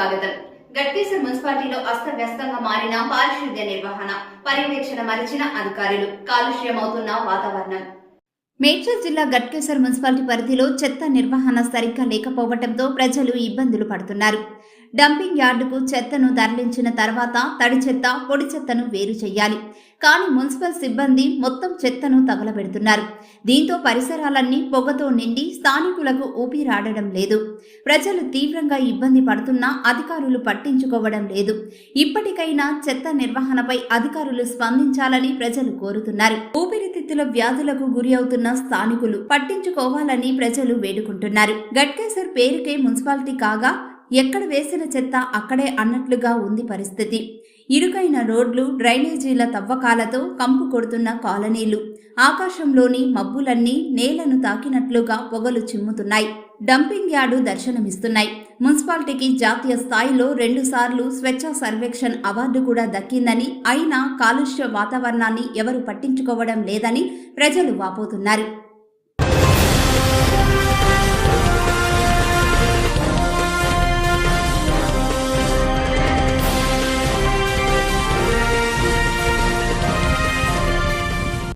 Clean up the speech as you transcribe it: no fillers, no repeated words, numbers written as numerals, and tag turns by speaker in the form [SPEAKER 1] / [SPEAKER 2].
[SPEAKER 1] స్వాగతం. గట్కేసర్ మున్సిపాలిటీలో అస్తవ్యస్తంగా మారిన పారిశుద్ధ్య నిర్వహణ, పర్యవేక్షణ మరిచిన అధికారులు, కాలుష్యమవుతున్న వాతావరణం. మేడ్చల్ జిల్లా గట్కేసర్ మున్సిపాలిటీ పరిధిలో చెత్త నిర్వహణ సరిగ్గా లేకపోవడంతో ప్రజలు ఇబ్బందులు పడుతున్నారు. డంపింగ్ యార్డుకు చెత్తను తరలించిన తర్వాత తడి చెత్త, పొడి చెత్తను వేరు చేయాలి. కానీ మున్సిపల్ సిబ్బంది మొత్తం చెత్తను తగలబెడుతున్నారు. దీంతో పరిసరాలన్నీ పొగతో నిండి స్థానికులకు ఊపిరాడడం లేదు. ప్రజలు తీవ్రంగా ఇబ్బంది పడుతున్నా అధికారులు పట్టించుకోవడం లేదు. ఇప్పటికైనా చెత్త నిర్వహణపై అధికారులు స్పందించాలని ప్రజలు కోరుతున్నారు. ఊపిరితిత్తుల వ్యాధులకు గురి అవుతున్న స్థానికులు పట్టించుకోవాలని ప్రజలు వేడుకుంటున్నారు. గట్కేసర్ పేరుకే మున్సిపాలిటీ కాగా ఎక్కడ వేసిన చెత్త అక్కడే అన్నట్లుగా ఉంది పరిస్థితి. ఇరుకైన రోడ్లు, డ్రైనేజీల తవ్వకాలతో కంపు కొడుతున్న కాలనీలు, ఆకాశంలోని మబ్బులన్నీ నేలను తాకినట్లుగా పొగలు చిమ్ముతున్నాయి. Dumping yard దర్శనమిస్తున్నాయి. మున్సిపాలిటీకి జాతీయ స్థాయిలో 2 సార్లు స్వచ్ఛ సర్వేక్షణ్ అవార్డు కూడా దక్కిందని, అయినా కాలుష్య వాతావరణాన్ని ఎవరు పట్టించుకోవడం లేదని ప్రజలు వాపోతున్నారు.